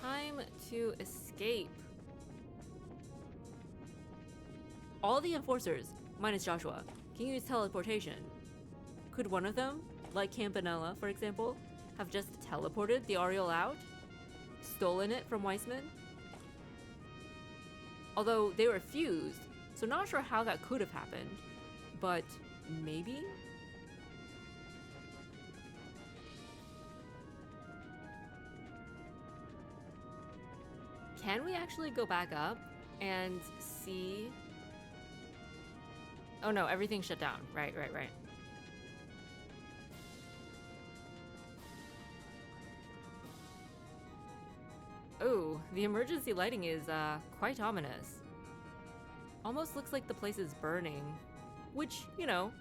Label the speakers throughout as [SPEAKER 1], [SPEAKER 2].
[SPEAKER 1] Time to escape. All the enforcers, minus Joshua, can use teleportation. Could one of them, like Campanella for example, have just teleported the Aureole out? Stolen it from Weissman? Although they were fused, so not sure how that could have happened. But maybe? Can we actually go back up and see? Oh no, everything's shut down. Right. Oh, the emergency lighting is quite ominous. Almost looks like the place is burning. Which, you know.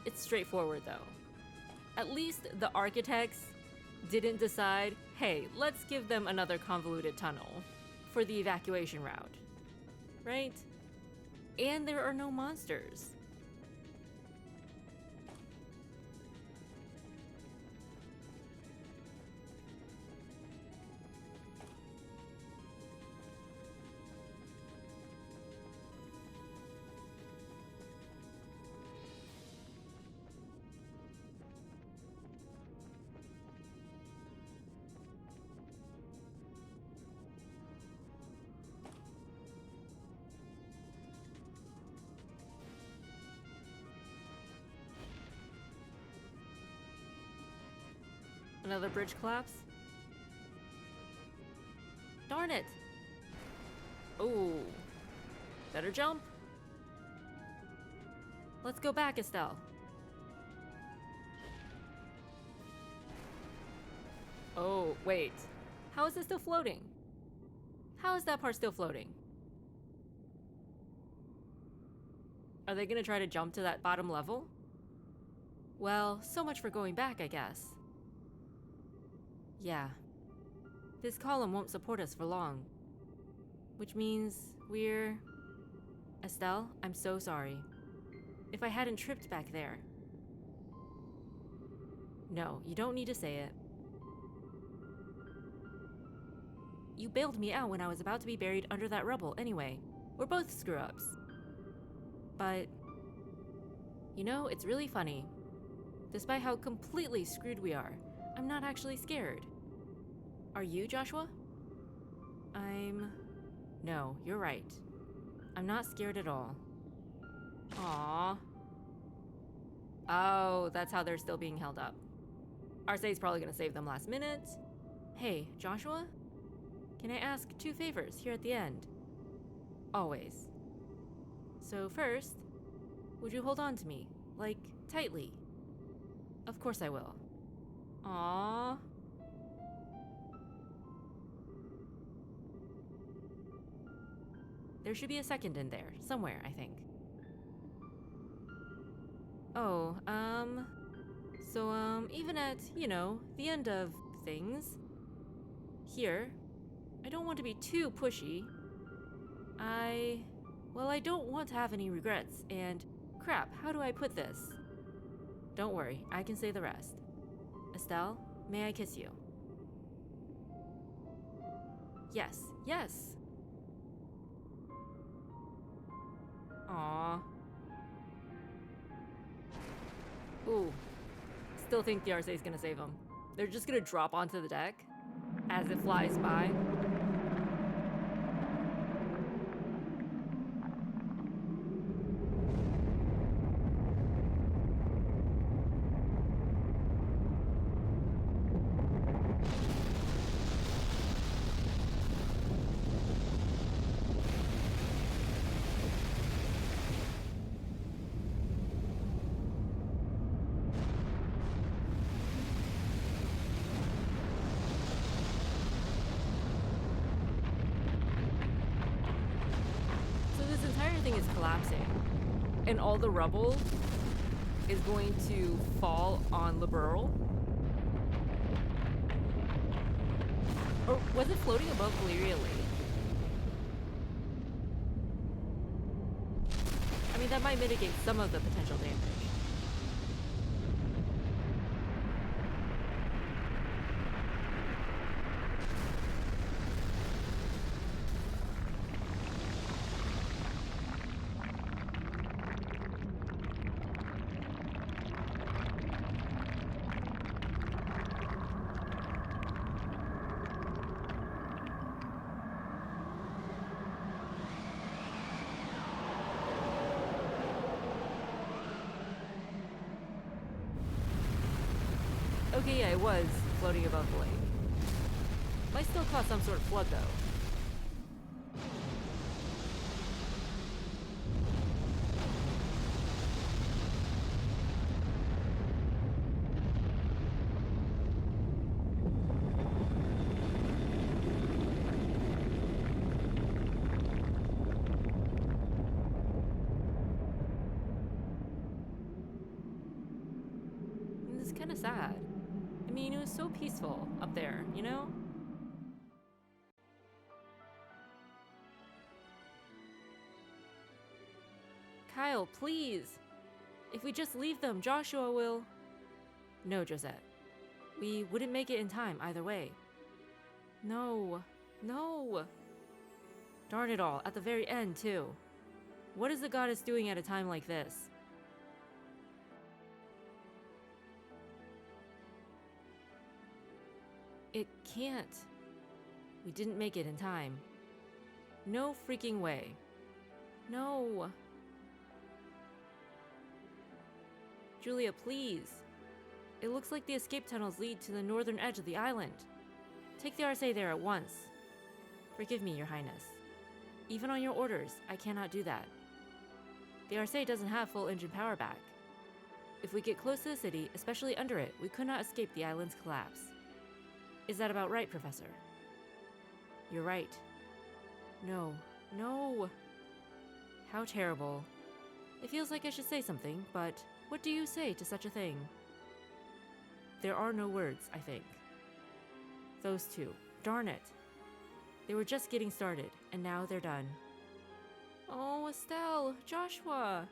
[SPEAKER 1] It's straightforward though. At least the architects didn't decide, hey, let's give them another convoluted tunnel for the evacuation route. Right? And there are no monsters. Another bridge collapse? Darn it! Oh, better jump. Let's go back, Estelle. Oh, wait. How is it still floating? How is that part still floating? Are they gonna try to jump to that bottom level? Well, so much for going back, I guess. Yeah. This column won't support us for long. Which means we're... Estelle, I'm so sorry. If I hadn't tripped back there. No, you don't need to say it. You bailed me out when I was about to be buried under that rubble anyway. We're both screw-ups. But... You know, it's really funny. Despite how completely screwed we are, I'm not actually scared. Are you, Joshua? No, you're right. I'm not scared at all. Aww. Oh, that's how they're still being held up. Arcee's probably gonna save them last minute. Hey, Joshua? Can I ask 2 favors here at the end? Always. So first, would you hold on to me, like, tightly? Of course I will. Aww. There should be a second in there, somewhere, I think. Oh, even at, you know, the end of things, here, I don't want to be too pushy. I don't want to have any regrets, and crap, how do I put this? Don't worry, I can say the rest. Estelle, may I kiss you? Yes. Aww. Ooh. Still think the Arcee's gonna save him. They're just gonna drop onto the deck as it flies by. collapsing. And all the rubble is going to fall on Liberl. Or was it floating above Valyria Lake? I mean, that might mitigate some of the potential damage. Okay, yeah, it was floating above the lake. Might still cause some sort of flood, though. And it's kind of sad. I mean, it was so peaceful up there, you know? Kyle, please! If we just leave them, Joshua will... No, Josette. We wouldn't make it in time either way. No. No! Darn it all, at the very end, too. What is the goddess doing at a time like this? It can't. We didn't make it in time. No freaking way. No. Julia, please. It looks like the escape tunnels lead to the northern edge of the island. Take the RSA there at once. Forgive me, Your Highness. Even on your orders, I cannot do that. The RSA doesn't have full engine power back. If we get close to the city, especially under it, we could not escape the island's collapse. Is that about right, Professor? You're right. No. No! How terrible. It feels like I should say something, but what do you say to such a thing? There are no words, I think. Those two. Darn it. They were just getting started, and now they're done. Oh, Estelle! Joshua!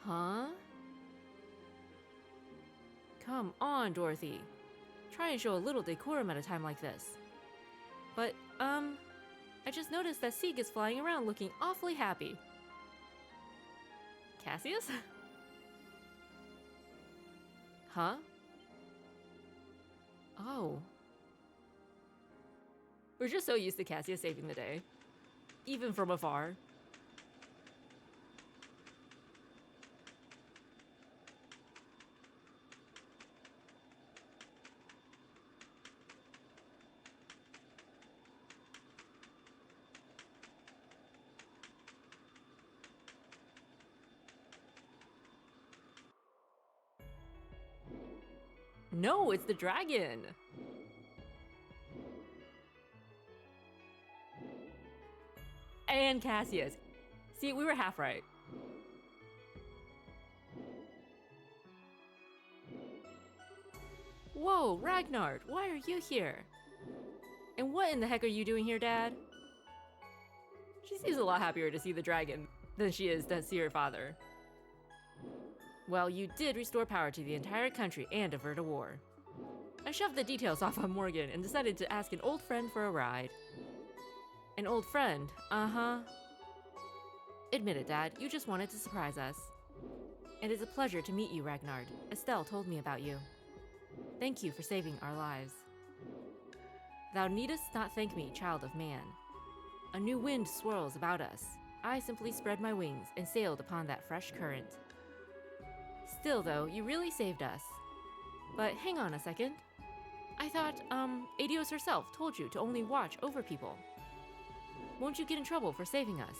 [SPEAKER 1] Huh? Come on, Dorothy. Try and show a little decorum at a time like this. But, I just noticed that Sieg is flying around looking awfully happy. Cassius? Huh? Oh. We're just so used to Cassius saving the day. Even from afar. No, it's the dragon! And Cassius. See, we were half right. Whoa, Ragnar, why are you here? And what in the heck are you doing here, Dad? She seems a lot happier to see the dragon than she is to see her father. Well, you did restore power to the entire country and avert a war. I shoved the details off on Morgan and decided to ask an old friend for a ride. An old friend? Uh-huh. Admit it, Dad, you just wanted to surprise us. It is a pleasure to meet you, Ragnar. Estelle told me about you. Thank you for saving our lives. Thou needest not thank me, child of man. A new wind swirls about us. I simply spread my wings and sailed upon that fresh current. Still, though, you really saved us. But hang on a second. I thought, Adios herself told you to only watch over people. Won't you get in trouble for saving us?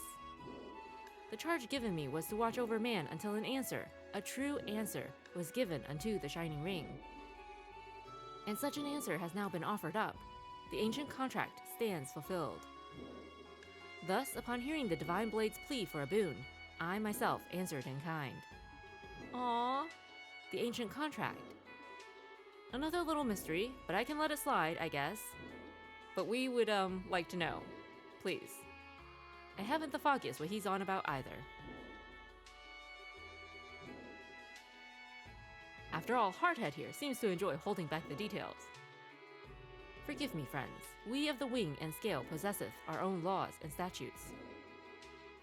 [SPEAKER 1] The charge given me was to watch over man until an answer, a true answer, was given unto the Shining Ring. And such an answer has now been offered up. The ancient contract stands fulfilled. Thus, upon hearing the Divine Blade's plea for a boon, I myself answered in kind. Aww, the ancient contract. Another little mystery, but I can let it slide, I guess. But we would, like to know. Please. I haven't the foggiest what he's on about either. After all, Hardhead here seems to enjoy holding back the details. Forgive me, friends. We of the wing and scale possesseth our own laws and statutes.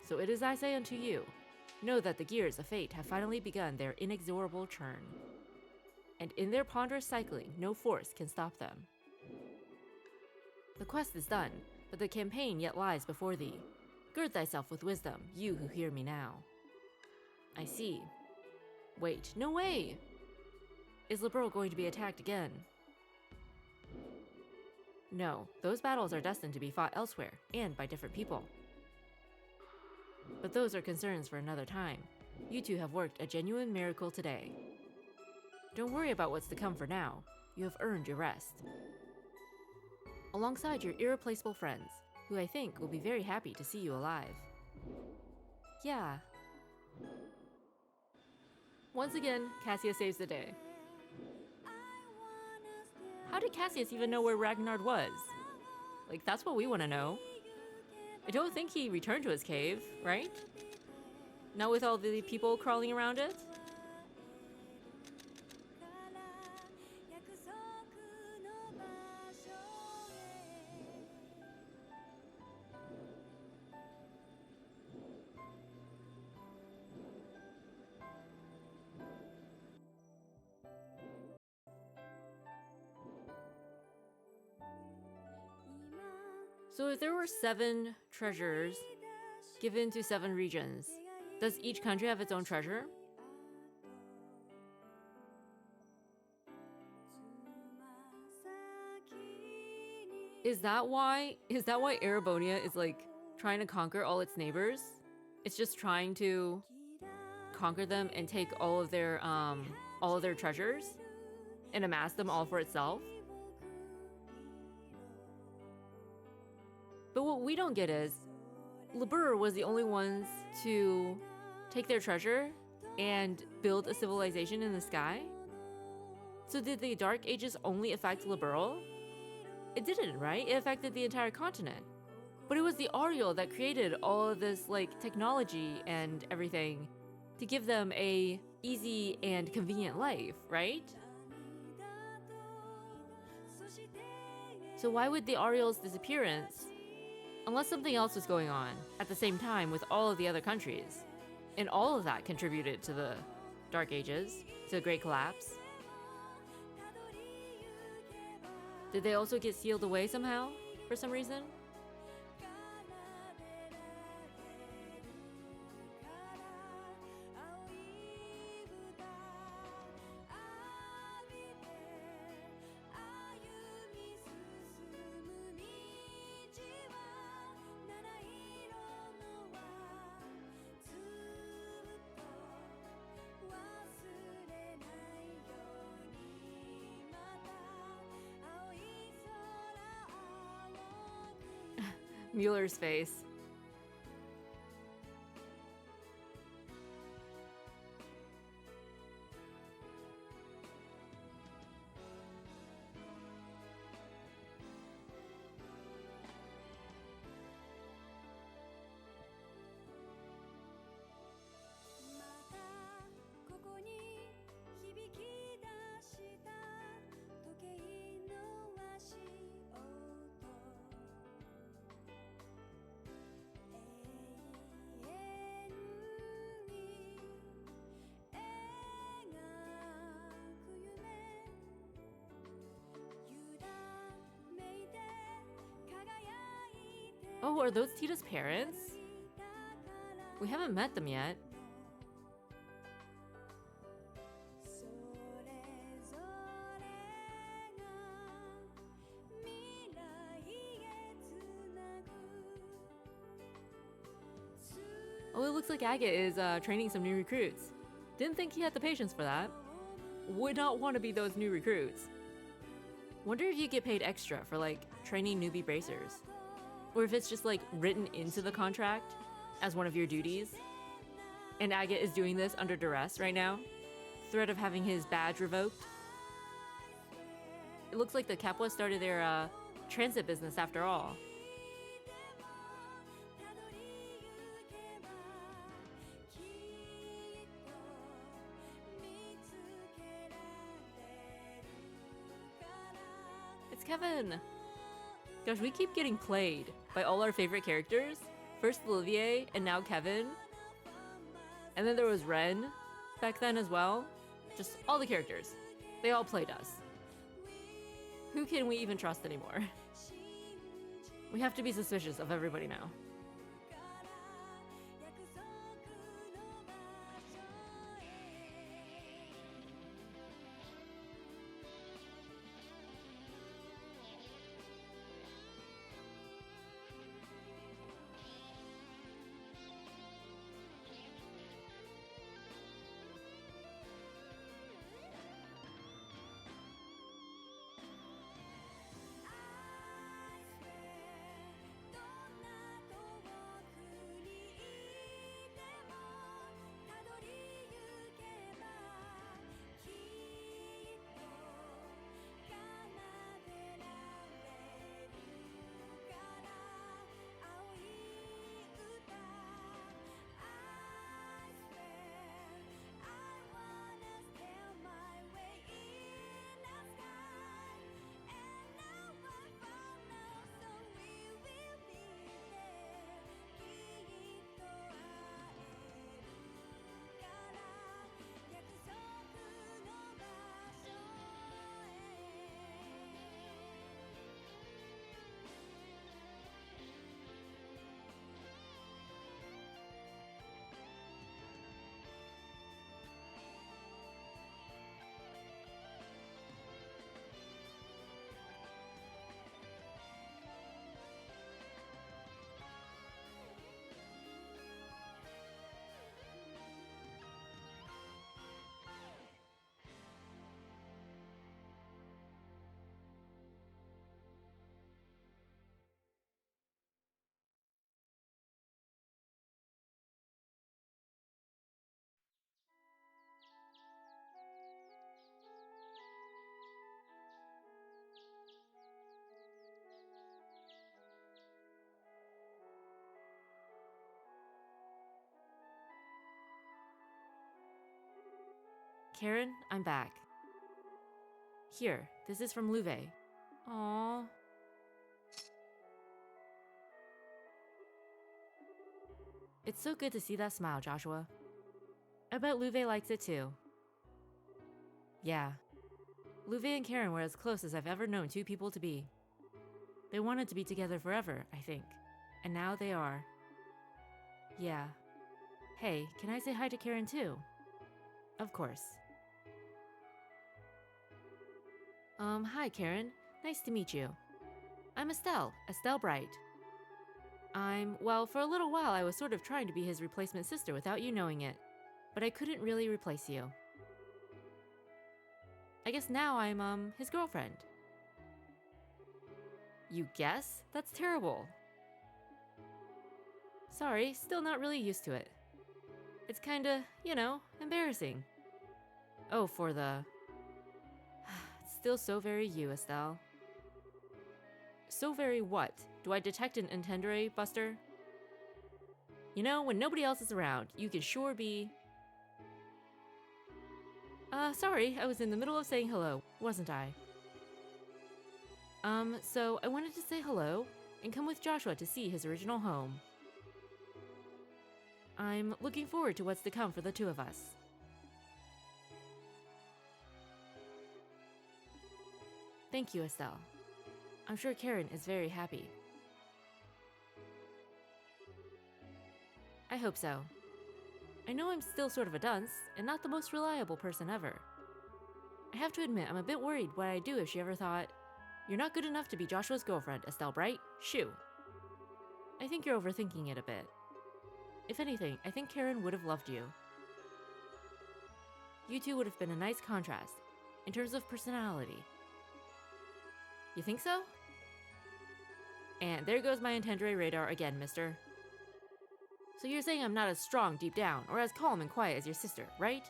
[SPEAKER 1] So it is I say unto you, know that the gears of fate have finally begun their inexorable churn. And in their ponderous cycling, no force can stop them. The quest is done, but the campaign yet lies before thee. Gird thyself with wisdom, you who hear me now. I see. Wait, no way! Is Liberl going to be attacked again? No, those battles are destined to be fought elsewhere, and by different people. But those are concerns for another time. You two have worked a genuine miracle today. Don't worry about what's to come for now. You have earned your rest. Alongside your irreplaceable friends, who I think will be very happy to see you alive. Yeah. Once again, Cassius saves the day. How did Cassius even know where Ragnard was? Like, that's what we want to know. I don't think he returned to his cave, right? Not with all the people crawling around it? So if there were 7 treasures given to 7 regions, does each country have its own treasure? Is that why Erebonia is like trying to conquer all its neighbors? It's just trying to conquer them and take all of their treasures and amass them all for itself? But what we don't get is, Libur was the only ones to take their treasure and build a civilization in the sky? So did the Dark Ages only affect Liberl? It didn't, right? It affected the entire continent. But it was the Aureole that created all of this like technology and everything to give them a easy and convenient life, right? So why would the Aureole's disappearance, unless something else was going on at the same time with all of the other countries, and all of that contributed to the Dark Ages, to the Great Collapse? Did they also get sealed away somehow, for some reason? Mueller's face. Oh, are those Tita's parents? We haven't met them yet. Oh, it looks like Agate is training some new recruits. Didn't think he had the patience for that. Would not want to be those new recruits. Wonder if you get paid extra for like training newbie bracers. or if it's just like written into the contract as one of your duties. And Agate is doing this under duress right now. Threat of having his badge revoked. It looks like the Capua started their transit business after all. It's Kevin! Gosh, we keep getting played by all our favorite characters. First Olivier, and now Kevin. And then there was Ren back then as well. Just all the characters. They all played us. Who can we even trust anymore? We have to be suspicious of everybody now. Karen, I'm back. Here, this is from Louve. Aww. It's so good to see that smile, Joshua. I bet Louve likes it too. Yeah. Louve and Karen were as close as I've ever known two people to be. They wanted to be together forever, I think. And now they are. Yeah. Hey, can I say hi to Karen too? Of course. Hi Karen. Nice to meet you. I'm Estelle Bright. Well, for a little while I was sort of trying to be his replacement sister without you knowing it. But I couldn't really replace you. I guess now I'm, his girlfriend. You guess? That's terrible. Sorry, still not really used to it. It's kinda, embarrassing. Oh, for the... It's still so very you, Estelle. So very what? Do I detect an intendere, Buster? When nobody else is around, you can sure be... Sorry, I was in the middle of saying hello, wasn't I? So I wanted to say hello and come with Joshua to see his original home. I'm looking forward to what's to come for the two of us. Thank you, Estelle. I'm sure Karen is very happy. I hope so. I know I'm still sort of a dunce and not the most reliable person ever. I have to admit I'm a bit worried what I'd do if she ever thought, "You're not good enough to be Joshua's girlfriend, Estelle Bright. Shoo." I think you're overthinking it a bit. If anything, I think Karen would have loved you. You two would have been a nice contrast, in terms of personality. You think so? And there goes my intendere radar again, mister. So you're saying I'm not as strong deep down, or as calm and quiet as your sister, right?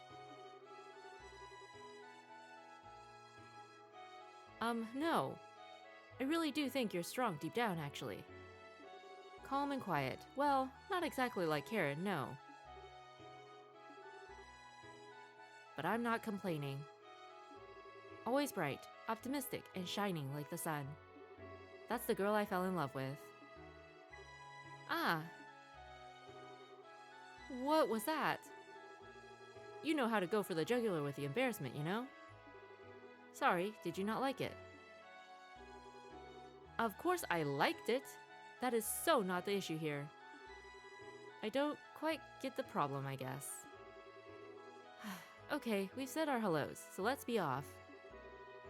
[SPEAKER 1] No. I really do think you're strong deep down, actually. Calm and quiet. Well, not exactly like Karen, no. But I'm not complaining. Always bright, optimistic, and shining like the sun. That's the girl I fell in love with. Ah. What was that? You know how to go for the jugular with the embarrassment, you know? Sorry, did you not like it? Of course I liked it. That is so not the issue here. I don't quite get the problem, I guess. Okay, we've said our hellos, so let's be off.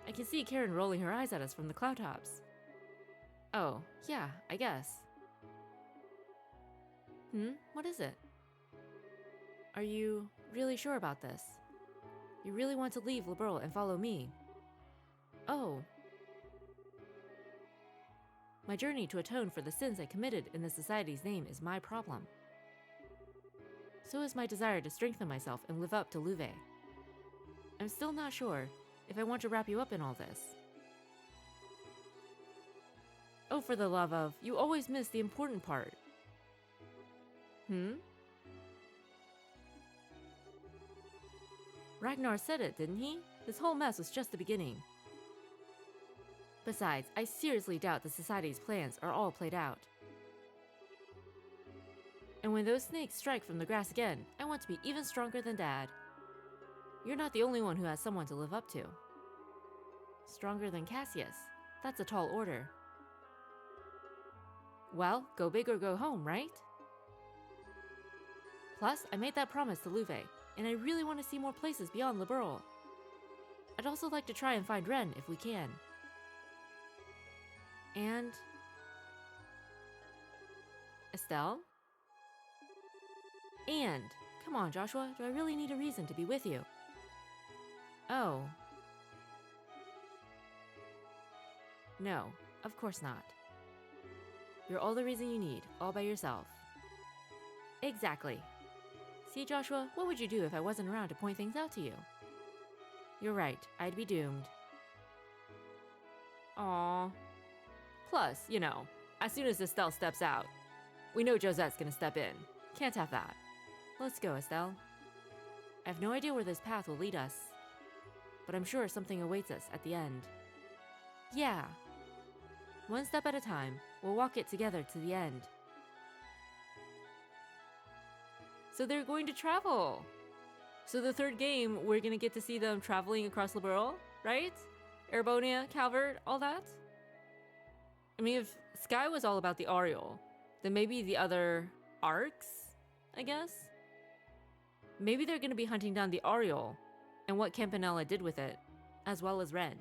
[SPEAKER 1] I can see Karen rolling her eyes at us from the cloud tops. Oh, yeah, I guess. What is it? Are you really sure about this? You really want to leave Liberal and follow me? Oh. My journey to atone for the sins I committed in the Society's name is my problem. So is my desire to strengthen myself and live up to Louve. I'm still not sure if I want to wrap you up in all this. Oh, for the love of, you always miss the important part. Ragnar said it, didn't he? This whole mess was just the beginning. Besides, I seriously doubt the Society's plans are all played out. And when those snakes strike from the grass again, I want to be even stronger than Dad. You're not the only one who has someone to live up to. Stronger than Cassius. That's a tall order. Well, go big or go home, right? Plus, I made that promise to Louve, and I really want to see more places beyond Liberal. I'd also like to try and find Ren if we can. And... Estelle? And... Come on, Joshua, do I really need a reason to be with you? Oh. No, of course not. You're all the reason you need, all by yourself. Exactly. See, Joshua, what would you do if I wasn't around to point things out to you? You're right, I'd be doomed. Aww. Plus, you know, as soon as Estelle steps out, we know Josette's gonna step in. Can't have that. Let's go, Estelle. I have no idea where this path will lead us, but I'm sure something awaits us at the end. Yeah. One step at a time, we'll walk it together to the end. So they're going to travel! So the third game, we're gonna get to see them traveling across Liberal, right? Erebonia, Calvert, all that? I mean, if Sky was all about the Aureole, then maybe the other arcs, I guess? Maybe they're gonna be hunting down the Aureole and what Campanella did with it, as well as Ren.